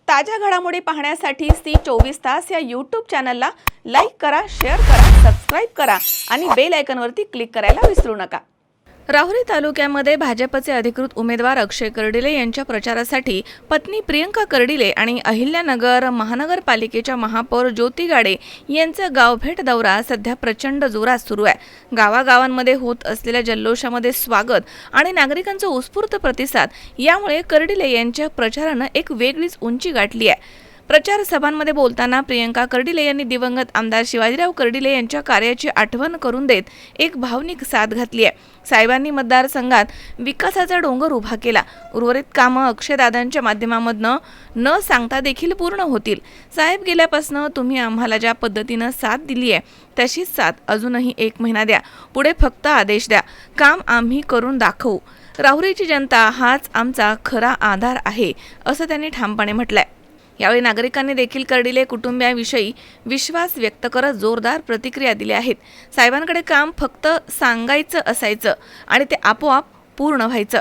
ताज्या घडामोडी पाहण्यासाठी सी24 तास या यूट्यूब चॅनलला लाईक करा, शेअर करा, सबस्क्राइब करा आणि बेल आयकॉनवरती क्लिक करायला विसरू नका। राहुरी तालुक्यामध्ये भाजपचे अधिकृत उमेदवार अक्षय कर्डिले यांच्या प्रचारासाठी पत्नी प्रियंका कर्डिले आणि अहिल्यानगर महानगरपालिकेच्या महापौर ज्योती गाडे यांचा गावभेट दौरा सध्या प्रचंड जोरात सुरू आहे। गावागावांमध्ये होत असलेल्या जल्लोषामध्ये स्वागत आणि नागरिकांचा उत्स्फूर्त प्रतिसाद यामुळे कर्डिले यांच्या प्रचारानं एक वेगळीच उंची गाठली आहे। प्रचार सभांमध्ये बोलताना प्रियंका कर्डिले यांनी दिवंगत आमदार शिवाजीराव कर्डिले यांच्या कार्याची आठवण करून देत एक भावनिक साथ घातली आहे। साहेबांनी मतदारसंघात विकासाचा डोंगर उभा केला। उर्वरित कामं अक्षयदादांच्या माध्यमामधनं न सांगता देखील पूर्ण होतील। साहेब गेल्यापासून तुम्ही आम्हाला ज्या पद्धतीनं साथ दिली आहे तशीच साथ अजूनही 1 महिना द्या। पुढे फक्त आदेश द्या, काम आम्ही करून दाखवू। राहुरीची जनता हाच आमचा खरा आधार आहे असं त्यांनी ठामपणे म्हटलंय। यावेळी नागरिकांनी देखील कर्डिले कुटुंबियांविषयी विश्वास व्यक्त करत जोरदार प्रतिक्रिया दिल्या आहेत। साहेबांकडे काम फक्त सांगायचं असायचं आणि ते आपोआप पूर्ण व्हायचं।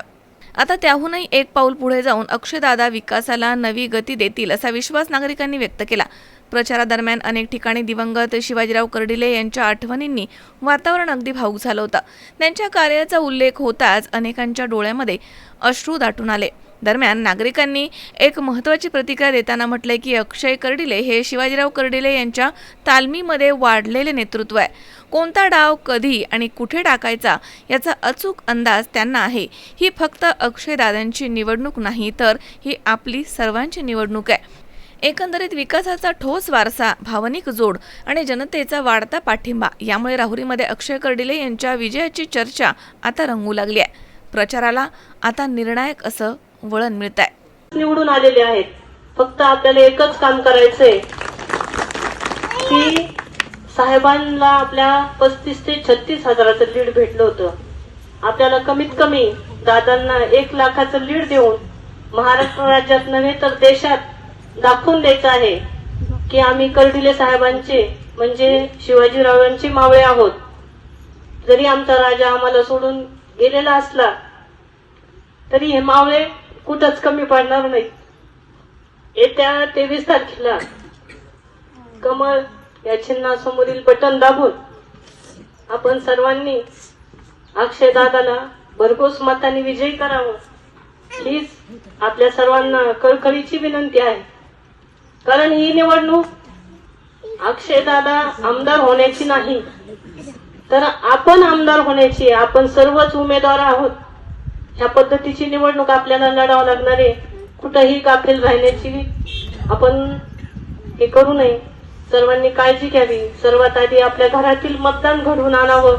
आता त्याहूनही एक पाऊल पुढे जाऊन अक्षयदादा विकासाला नवी गती देतील असा विश्वास नागरिकांनी व्यक्त केला। प्रचारादरम्यान अनेक ठिकाणी दिवंगत शिवाजीराव कर्डिले यांच्या आठवणींनी वातावरण अगदी भावूक झालं होतं। त्यांच्या कार्याचा उल्लेख होताच अनेकांच्या डोळ्यामध्ये अश्रू दाटून आले। दरम्यान नागरिकांनी एक महत्त्वाची प्रतिक्रिया देताना म्हटले की अक्षय कर्डिले हे शिवाजीराव कर्डिले यांच्या तालमीमध्ये वाढलेले नेतृत्व आहे। कोणता डाव कधी आणि कुठे टाकायचा याचा अचूक अंदाज त्यांना आहे। ही फक्त अक्षयदादांची निवडणूक नाही तर ही आपली सर्वांची निवडणूक आहे। एकंदरीत विकासाचा ठोस वारसा, भावनिक जोड आणि जनतेचा वाढता पाठिंबा यामुळे राहुरीमध्ये अक्षय कर्डिले यांच्या विजयाची चर्चा आता रंगू लागली आहे। प्रचाराला आता निर्णायक असं वळण मिळत आहे। निवडून आलेले आहेत, फक्त आपल्याला एकच काम करायचंय की साहेबांना आपल्या 35 ते 36 हजाराचं लीड भेटलं होतं। आपल्याला कमीत कमी दादांना 1 लाखाचं लीड देऊन महाराष्ट्र राज्यात नव्हे तर देशात दाखवून द्यायचं आहे की आम्ही कर्डिले साहेबांचे म्हणजे शिवाजीरावांचे मावळे आहोत। जरी आमचा राजा आम्हाला सोडून गेलेला असला तरी हे मावळे कुठंच कमी पडणार नाही। येत्या 23 तारखेला कमळ या चिन्हासमोरील बटन दाबून आपण सर्वांनी अक्षयदादाला भरघोस मताने विजयी करावं हीच आपल्या सर्वांना कळकळीची विनंती आहे। कारण ही निवडणूक अक्षयदादा आमदार होण्याची नाही तर आपण आमदार होण्याची, आपण सर्वच उमेदवार आहोत। ह्या पद्धतीची निवडणूक आपल्याला लढावं लागणार आहे। कुठेही गाफील राहण्याची आपण हे करू नये। सर्वांनी काळजी घ्यावी। सर्वात आधी आपल्या घरातील मतदान घडवून आणावं।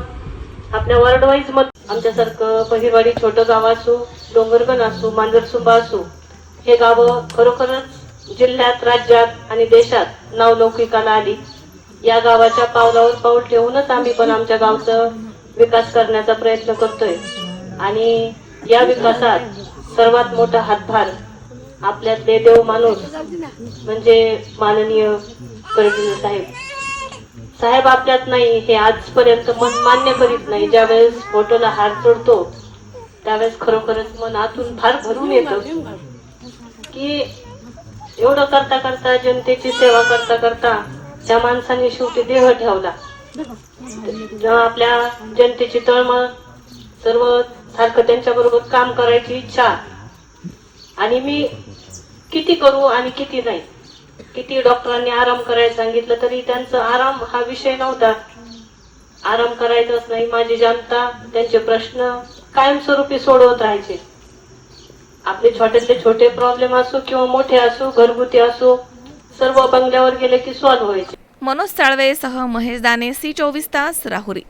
आपल्या वॉर्ड वाईज मत आमच्यासारखं पहिरवाडी छोटं गाव असो, डोंगरगण असो, मांजरसुंबा असो, हे गावं खरोखरच जिल्ह्यात, राज्यात आणि देशात नावलौकिकाला आली। या गावाच्या पावलावर पाऊल ठेवूनच आम्ही पण आमच्या गावचा विकास करण्याचा प्रयत्न करतोय आणि या विकासात सर्वात मोठा हातभार आपल्यातले देव माणूस म्हणजे माननीय कर्डिले साहेब आपल्यात नाही हे आजपर्यंत मन मान्य करीत नाही। ज्यावेळेस फोटोला हार चढतो त्यावेळेस खरोखरच मन आतून फार भरून येतं की एवढं करता करता, जनतेची सेवा करता करता त्या माणसाने शेवटी देह ठेवला। आपल्या जनतेची तळमळ, सर्व सारखं त्यांच्या बरोबर काम करायची इच्छा आणि मी किती करू आणि किती नाही, किती डॉक्टरांनी आराम करायला सांगितलं तरी त्यांचा आराम हा विषय नव्हता। आराम करायचाच नाही। माझी जनता त्यांचे प्रश्न कायमस्वरूपी सोडवत राहायचे। आपले छोट्यातले छोटे प्रॉब्लेम असो किंवा मोठे असो, घरगुती असो, सर्व बंगल्यावर गेले की सॉल्व्ह व्हायचे। मनोज साळवे सह महेश दाने, सी24 तास, राहुरी।